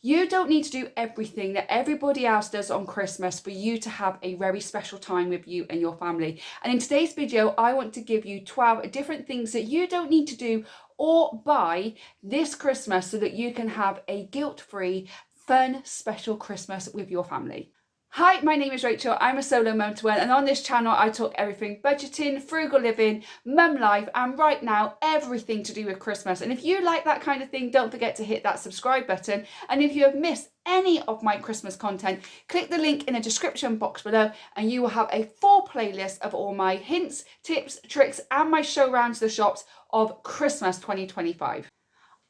You don't need to do everything that everybody else does on Christmas for you to have a very special time with you and your family. And in today's video, I want to give you 12 different things that you don't need to do or buy this Christmas so that you can have a guilt-free, fun, special Christmas with your family. Hi, my name is Rachel. I'm a solo mum to one, and on this channel I talk everything budgeting, frugal living, mum life, and right now everything to do with Christmas. And if you like that kind of thing, don't forget to hit that subscribe button. And if you have missed any of my Christmas content, click the link in the description box below and you will have a full playlist of all my hints, tips, tricks, and my show round to the shops of Christmas 2025.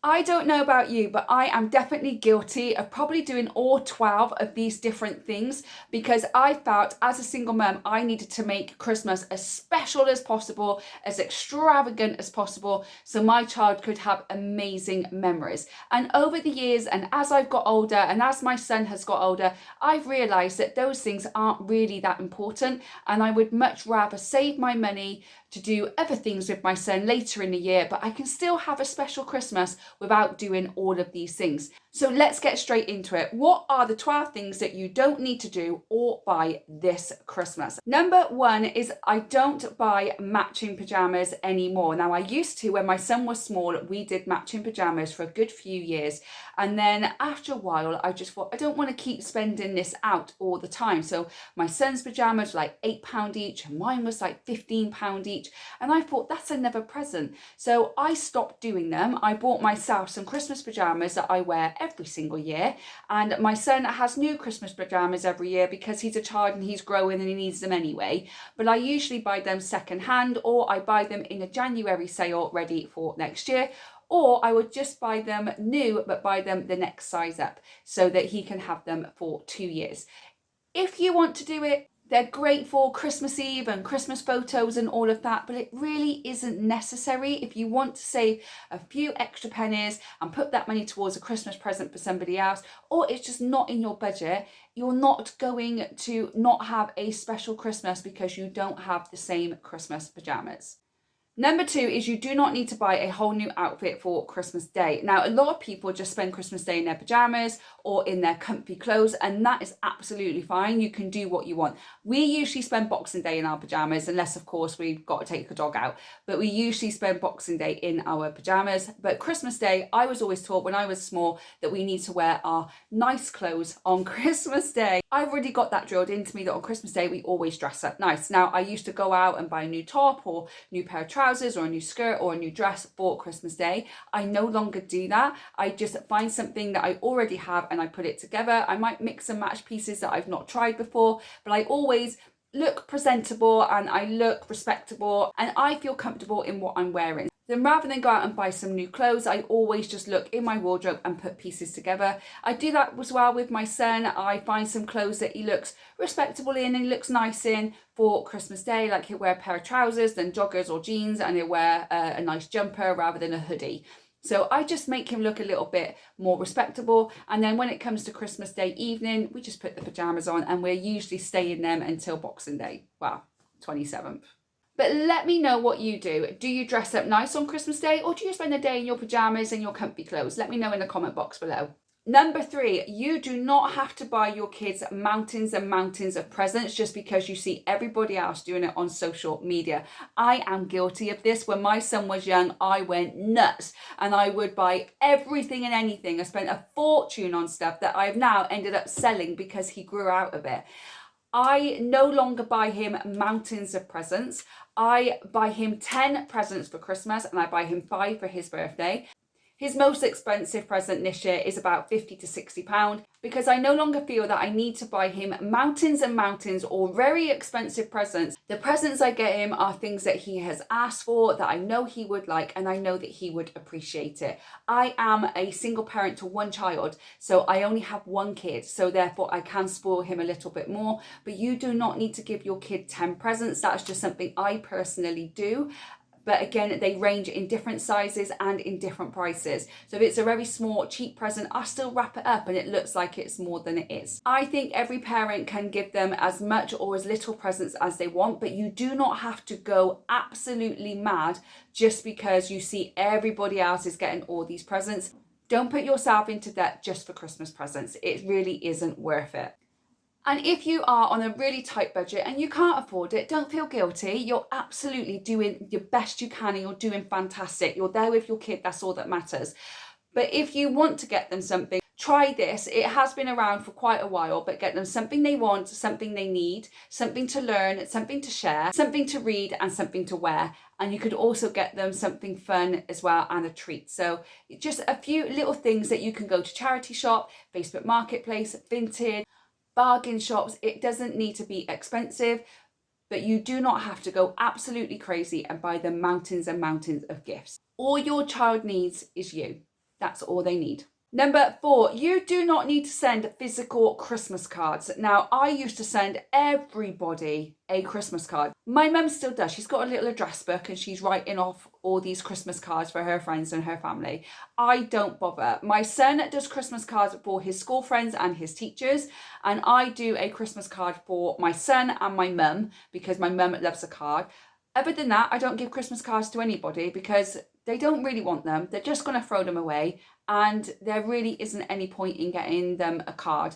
I don't know about you, but I am definitely guilty of probably doing all 12 of these different things because I felt as a single mum, I needed to make Christmas as special as possible, as extravagant as possible, so my child could have amazing memories. And over the years, and as I've got older, and as my son has got older, I've realised that those things aren't really that important, and I would much rather save my money to do other things with my son later in the year, but I can still have a special Christmas without doing all of these things. So let's get straight into it. What are the 12 things that you don't need to do or buy this Christmas? Number one is I don't buy matching pyjamas anymore. Now I used to, when my son was small, we did matching pyjamas for a good few years. And then after a while, I just thought, I don't want to keep spending this out all the time. So my son's pyjamas were like £8 each and mine was like £15 each. And I thought that's another present. So I stopped doing them. I bought myself some Christmas pyjamas that I wear every single year, and my son has new Christmas pajamas every year because he's a child and he's growing and he needs them anyway, but I usually buy them second hand, or I buy them in a January sale ready for next year, or I would just buy them new but buy them the next size up so that he can have them for 2 years. If you want to do it, they're great for Christmas Eve and Christmas photos and all of that, but it really isn't necessary. If you want to save a few extra pennies and put that money towards a Christmas present for somebody else, or it's just not in your budget, you're not going to not have a special Christmas because you don't have the same Christmas pajamas. Number two is you do not need to buy a whole new outfit for Christmas Day. Now, a lot of people just spend Christmas Day in their pajamas or in their comfy clothes, and that is absolutely fine. You can do what you want. We usually spend Boxing Day in our pajamas, unless of course we've got to take a dog out, but we usually spend Boxing Day in our pajamas. But Christmas Day, I was always taught when I was small that we need to wear our nice clothes on Christmas Day. I've already got that drilled into me that on Christmas Day we always dress up nice. Now, I used to go out and buy a new top or new pair of trousers or a new skirt or a new dress for Christmas Day. I no longer do that. I just find something that I already have and I put it together. I might mix and match pieces that I've not tried before, but I always look presentable and I look respectable and I feel comfortable in what I'm wearing. Then rather than go out and buy some new clothes, I always just look in my wardrobe and put pieces together. I do that as well with my son. I find some clothes that he looks respectable in and he looks nice in for Christmas Day, like he'll wear a pair of trousers, then joggers or jeans, and he'll wear a nice jumper rather than a hoodie. So I just make him look a little bit more respectable. And then when it comes to Christmas Day evening, we just put the pajamas on and we're usually staying them until Boxing Day. Well, 27th. But let me know what you do. Do you dress up nice on Christmas Day or do you spend the day in your pajamas and your comfy clothes? Let me know in the comment box below. Number three, you do not have to buy your kids mountains and mountains of presents just because you see everybody else doing it on social media. I am guilty of this. When my son was young, I went nuts and I would buy everything and anything. I spent a fortune on stuff that I've now ended up selling because he grew out of it. I no longer buy him mountains of presents. I buy him 10 presents for Christmas and I buy him 5 for his birthday. His most expensive present this year is about £50 to £60 because I no longer feel that I need to buy him mountains and mountains or very expensive presents. The presents I get him are things that he has asked for, that I know he would like, and I know that he would appreciate it. I am a single parent to one child, so I only have one kid, so therefore I can spoil him a little bit more. But you do not need to give your kid 10 presents. That's just something I personally do. But again, they range in different sizes and in different prices. So if it's a very small, cheap present, I still wrap it up and it looks like it's more than it is. I think every parent can give them as much or as little presents as they want, but you do not have to go absolutely mad just because you see everybody else is getting all these presents. Don't put yourself into debt just for Christmas presents. It really isn't worth it. And if you are on a really tight budget and you can't afford it, don't feel guilty. You're absolutely doing your best you can and you're doing fantastic. You're there with your kid, that's all that matters. But if you want to get them something, try this. It has been around for quite a while, but get them something they want, something they need, something to learn, something to share, something to read, and something to wear. And you could also get them something fun as well and a treat. So just a few little things that you can go to charity shop, Facebook Marketplace, Vinted, bargain shops. It doesn't need to be expensive, but you do not have to go absolutely crazy and buy them mountains and mountains of gifts. All your child needs is you. That's all they need. Number 4, you do not need to send physical Christmas cards. Now, I used to send everybody a Christmas card. My mum still does. She's got a little address book and she's writing off all these Christmas cards for her friends and her family. I don't bother. My son does Christmas cards for his school friends and his teachers, and I do a Christmas card for my son and my mum because my mum loves a card. Other than that, I don't give Christmas cards to anybody because they don't really want them. They're just going to throw them away, and there really isn't any point in getting them a card.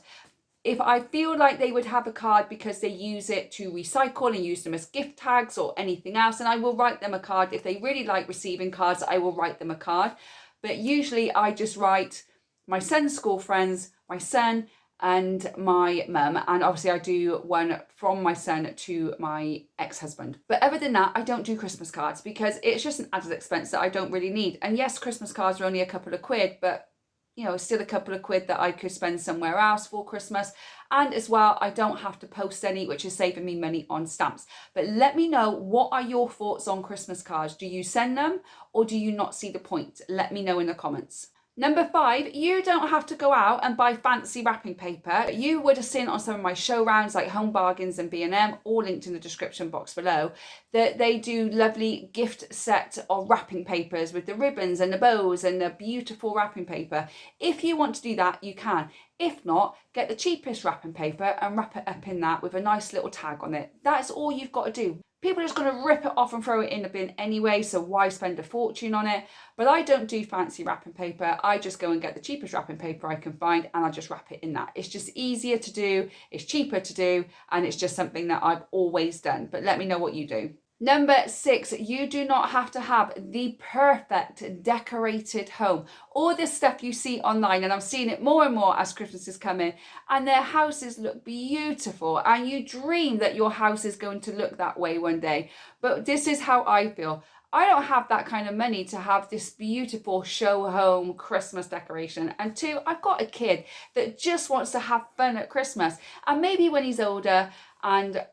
If I feel like they would have a card because they use it to recycle and use them as gift tags or anything else, and I will write them a card. If they really like receiving cards, I will write them a card. But usually I just write my son's school friends, my son, and my mum, and obviously I do one from my son to my ex-husband. But other than that, I don't do Christmas cards because it's just an added expense that I don't really need. And yes, Christmas cards are only a couple of quid, but you know, it's still a couple of quid that I could spend somewhere else for Christmas. And as well, I don't have to post any, which is saving me money on stamps. But let me know, what are your thoughts on Christmas cards? Do you send them or do you not see the point? Let me know in the comments. Number 5, you don't have to go out and buy fancy wrapping paper. You would have seen on some of my show rounds like Home Bargains and B&M, all linked in the description box below, that they do lovely gift set of wrapping papers with the ribbons and the bows and the beautiful wrapping paper. If you want to do that, you can. If not, get the cheapest wrapping paper and wrap it up in that with a nice little tag on it. That's all you've got to do. People are just going to rip it off and throw it in the bin anyway, so why spend a fortune on it? But I don't do fancy wrapping paper. I just go and get the cheapest wrapping paper I can find and I just wrap it in that. It's just easier to do, it's cheaper to do, and it's just something that I've always done. But let me know what you do. Number 6, you do not have to have the perfect decorated home. All this stuff you see online, and I'm seeing it more and more as Christmas is coming, and their houses look beautiful, and you dream that your house is going to look that way one day. But this is how I feel. I don't have that kind of money to have this beautiful show home Christmas decoration. And 2, I've got a kid that just wants to have fun at Christmas. And maybe when he's older and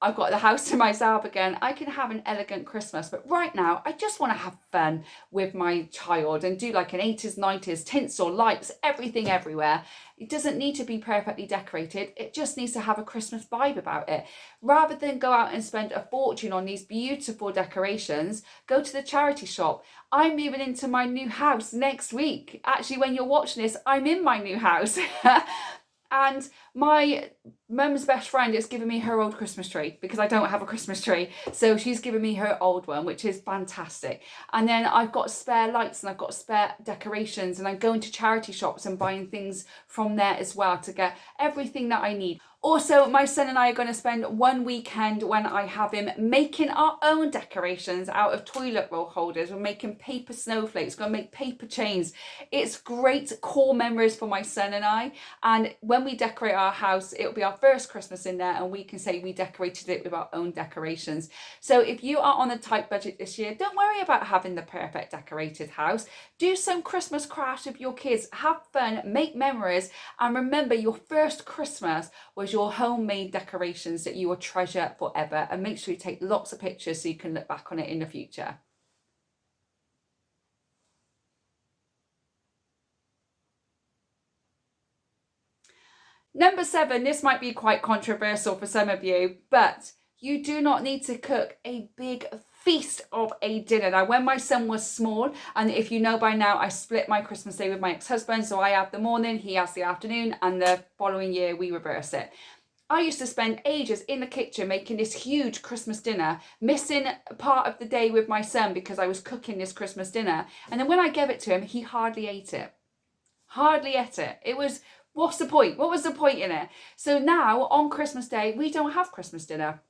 I've got the house to myself again, I can have an elegant Christmas. But right now, I just want to have fun with my child and do like an 80s, 90s, tinsel, lights, everything everywhere. It doesn't need to be perfectly decorated. It just needs to have a Christmas vibe about it. Rather than go out and spend a fortune on these beautiful decorations, go to the charity shop. I'm moving into my new house next week. Actually, when you're watching this, I'm in my new house. And my mum's best friend is giving me her old Christmas tree because I don't have a Christmas tree. So she's given me her old one, which is fantastic. And then I've got spare lights and I've got spare decorations, and I'm going to charity shops and buying things from there as well to get everything that I need. Also, my son and I are going to spend one weekend when I have him making our own decorations out of toilet roll holders. We're making paper snowflakes, we're going to make paper chains. It's great core memories for my son and I. And when we decorate our house, it'll be our first Christmas in there and we can say we decorated it with our own decorations. So if you are on a tight budget this year, don't worry about having the perfect decorated house. Do some Christmas crafts with your kids, have fun, make memories, and remember your first Christmas was your homemade decorations that you will treasure forever. And make sure you take lots of pictures so you can look back on it in the future. Number 7, this might be quite controversial for some of you, but you do not need to cook a big feast of a dinner. Now, when my son was small, and if you know by now, I split my Christmas day with my ex-husband, so I have the morning, he has the afternoon, and the following year we reverse it. I used to spend ages in the kitchen making this huge Christmas dinner, missing part of the day with my son because I was cooking this Christmas dinner. And then when I gave it to him, he hardly ate it. Hardly ate it. It was, what's the point? What was the point in it? So now on Christmas Day, we don't have Christmas dinner.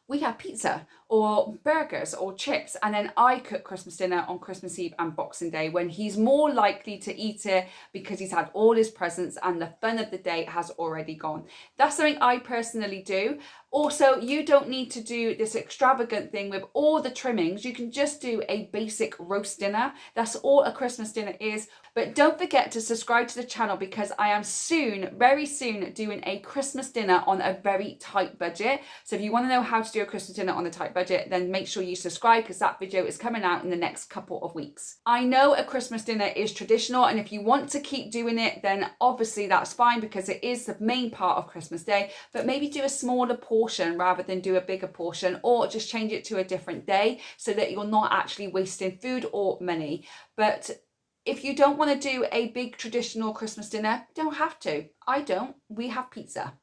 We have pizza or burgers or chips, and then I cook Christmas dinner on Christmas Eve and Boxing Day when he's more likely to eat it because he's had all his presents and the fun of the day has already gone. That's something I personally do. Also, you don't need to do this extravagant thing with all the trimmings. You can just do a basic roast dinner. That's all a Christmas dinner is. But don't forget to subscribe to the channel because I am soon, very soon, doing a Christmas dinner on a very tight budget. So if you want to know how to do a Christmas dinner on a tight budget, then make sure you subscribe because that video is coming out in the next couple of weeks. I know a Christmas dinner is traditional, and if you want to keep doing it, then obviously that's fine because it is the main part of Christmas Day, but maybe do a smaller portion rather than do a bigger portion, or just change it to a different day so that you're not actually wasting food or money. But if you don't want to do a big traditional Christmas dinner, you don't have to. I don't. We have pizza.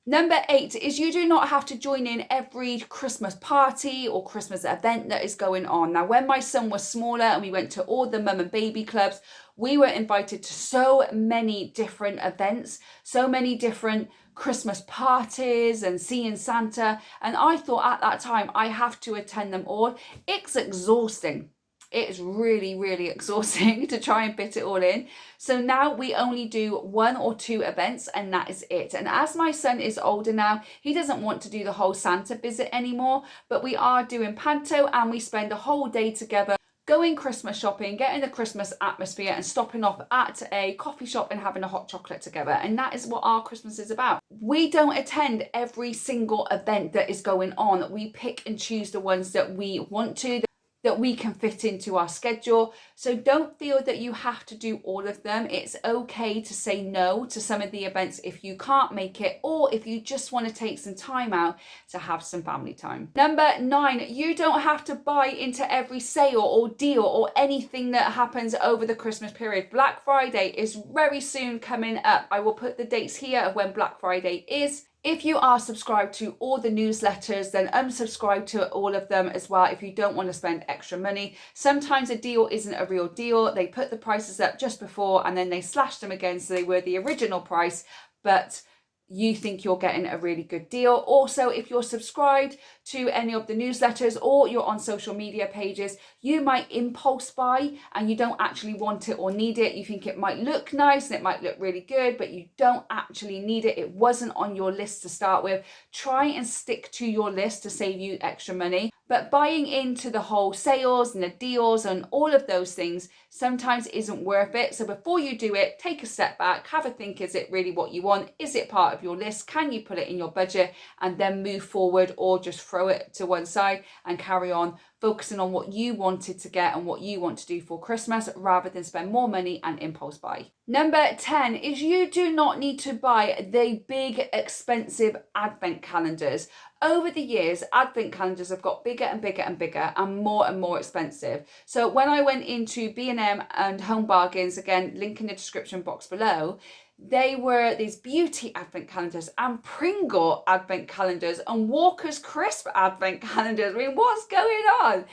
Number 8 is you do not have to join in every Christmas party or Christmas event that is going on. Now, when my son was smaller and we went to all the mum and baby clubs, we were invited to so many different events, so many different Christmas parties and seeing Santa. And I thought at that time, I have to attend them all. It's exhausting. It's really, really exhausting to try and fit it all in. So now we only do 1 or 2 events and that is it. And as my son is older now, he doesn't want to do the whole Santa visit anymore, but we are doing panto and we spend a whole day together going Christmas shopping, getting the Christmas atmosphere and stopping off at a coffee shop and having a hot chocolate together. And that is what our Christmas is about. We don't attend every single event that is going on. We pick and choose the ones that we want to, that we can fit into our schedule. So don't feel that you have to do all of them. It's okay to say no to some of the events if you can't make it, or if you just want to take some time out to have some family time. Number 9, you don't have to buy into every sale or deal or anything that happens over the Christmas period. Black Friday is very soon coming up. I will put the dates here of when Black Friday is. If you are subscribed to all the newsletters, then unsubscribe to all of them as well if you don't want to spend extra money. Sometimes a deal isn't a real deal. They put the prices up just before and then they slash them again so they were the original price, but you think you're getting a really good deal. Also, if you're subscribed to any of the newsletters or you're on social media pages, you might impulse buy and you don't actually want it or need it. You think it might look nice and it might look really good, but you don't actually need it. It wasn't on your list to start with. Try and stick to your list to save you extra money. But buying into the whole sales and the deals and all of those things sometimes isn't worth it. So before you do it, take a step back, have a think, is it really what you want? Is it part of your list? Can you put it in your budget? And then move forward, or just throw it to one side and carry on focusing on what you wanted to get and what you want to do for Christmas rather than spend more money and impulse buy. Number 10 is you do not need to buy the big expensive advent calendars. Over the years, advent calendars have got bigger and bigger and bigger and more expensive. So when I went into B&M and Home Bargains, again, link in the description box below, they were these beauty advent calendars and Pringle advent calendars and Walker's Crisp advent calendars. I mean, what's going on?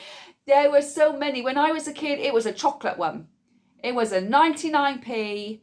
There were so many. When I was a kid, it was a chocolate one. It was a 99p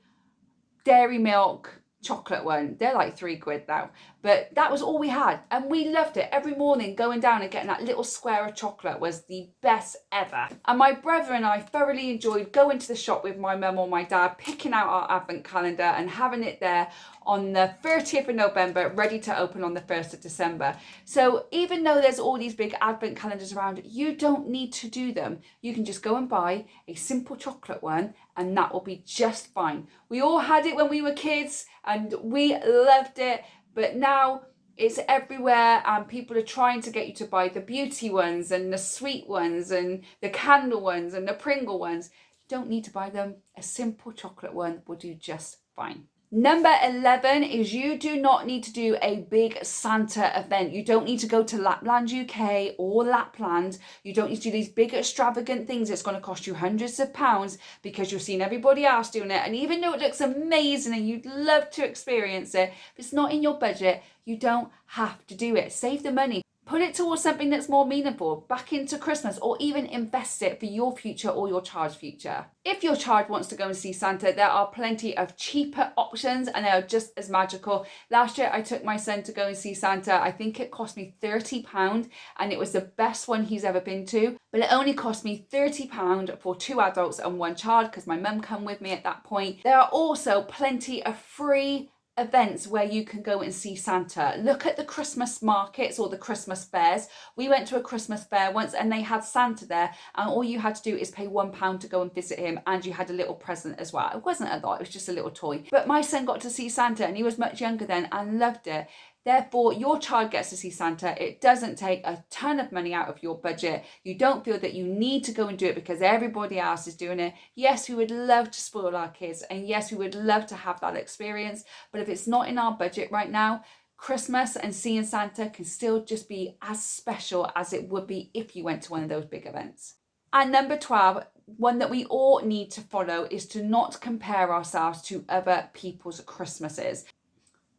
Dairy Milk chocolate one. They're like £3 now, but that was all we had and we loved it. Every morning going down and getting that little square of chocolate was the best ever. And my brother and I thoroughly enjoyed going to the shop with my mum or my dad, picking out our advent calendar and having it there on the 30th of November, ready to open on the 1st of December. So even though there's all these big advent calendars around, you don't need to do them. You can just go and buy a simple chocolate one and that will be just fine. We all had it when we were kids and we loved it, but now it's everywhere and people are trying to get you to buy the beauty ones and the sweet ones and the candle ones and the Pringle ones. You don't need to buy them. A simple chocolate one will do just fine. Number 11 is you do not need to do a big Santa event. You don't need to go to Lapland UK or Lapland. You don't need to do these big extravagant things. It's going to cost you hundreds of pounds because you've seen everybody else doing it. And even though it looks amazing and you'd love to experience it, if it's not in your budget, you don't have to do it. Save the money. Put it towards something that's more meaningful, back into Christmas, or even invest it for your future or your child's future. If your child wants to go and see Santa, there are plenty of cheaper options and they are just as magical. Last year, I took my son to go and see Santa. I think it cost me £30 and it was the best one he's ever been to. But it only cost me £30 for 2 adults and 1 child because my mum came with me at that point. There are also plenty of free events where you can go and see Santa. Look at the Christmas markets or the Christmas fairs. We went to a Christmas fair once and they had Santa there, and all you had to do is pay £1 to go and visit him, and you had a little present as well. It wasn't a lot, it was just a little toy. But my son got to see Santa and he was much younger then and loved it. Therefore, your child gets to see Santa. It doesn't take a ton of money out of your budget. You don't feel that you need to go and do it because everybody else is doing it. Yes, we would love to spoil our kids, and yes, we would love to have that experience. But if it's not in our budget right now, Christmas and seeing Santa can still just be as special as it would be if you went to one of those big events. And number 12, one that we all need to follow, is to not compare ourselves to other people's Christmases.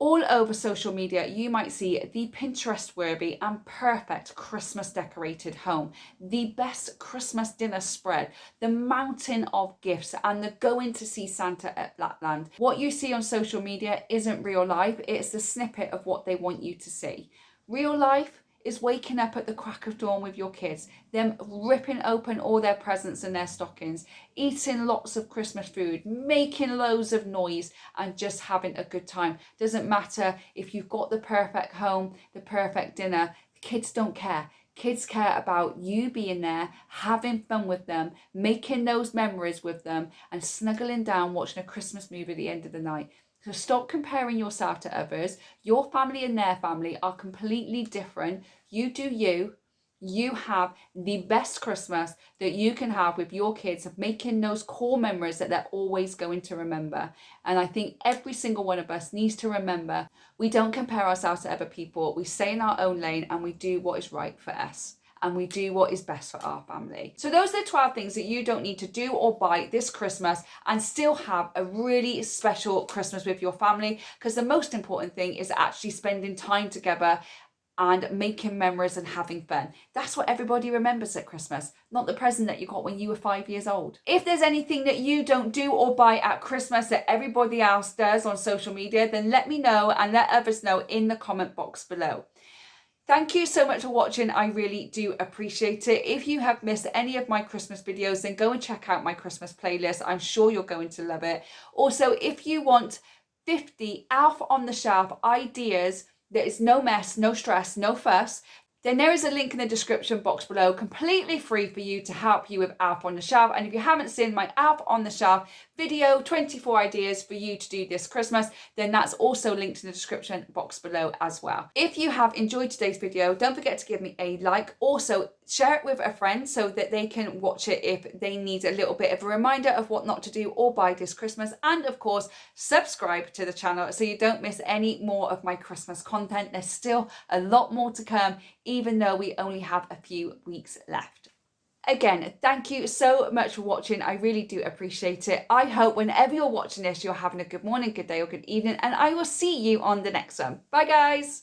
All over social media, you might see the Pinterest-worthy and perfect Christmas decorated home, the best Christmas dinner spread, the mountain of gifts, and the going to see Santa at Lapland. What you see on social media isn't real life, it's the snippet of what they want you to see. Real life is waking up at the crack of dawn with your kids, them ripping open all their presents and their stockings, eating lots of Christmas food, making loads of noise and just having a good time. Doesn't matter if you've got the perfect home, the perfect dinner, kids don't care. Kids care about you being there, having fun with them, making those memories with them, and snuggling down watching a Christmas movie at the end of the night. So stop comparing yourself to others. Your family and their family are completely different. You do you. You have the best Christmas that you can have with your kids, of making those core memories that they're always going to remember. And I think every single one of us needs to remember, we don't compare ourselves to other people. We stay in our own lane and we do what is right for us. And we do what is best for our family. So those are the 12 things that you don't need to do or buy this Christmas and still have a really special Christmas with your family, because the most important thing is actually spending time together and making memories and having fun. That's what everybody remembers at Christmas, not the present that you got when you were 5 years old. If there's anything that you don't do or buy at Christmas that everybody else does on social media, then let me know and let others know in the comment box below. Thank you so much for watching. I really do appreciate it. If you have missed any of my Christmas videos, then go and check out my Christmas playlist. I'm sure you're going to love it. Also, if you want 50 Alf on the Shelf ideas that is no mess, no stress, no fuss, then there is a link in the description box below, completely free for you, to help you with Alf on the Shelf. And if you haven't seen my Alf on the Shelf video, 24 ideas for you to do this Christmas, then that's also linked in the description box below as well. If you have enjoyed today's video, don't forget to give me a like. Also, share it with a friend so that they can watch it if they need a little bit of a reminder of what not to do or buy this Christmas. And of course, subscribe to the channel so you don't miss any more of my Christmas content. There's still a lot more to come, even though we only have a few weeks left. Again, thank you so much for watching. I really do appreciate it. I hope whenever you're watching this, you're having a good morning, good day, or good evening, and I will see you on the next one. Bye, guys.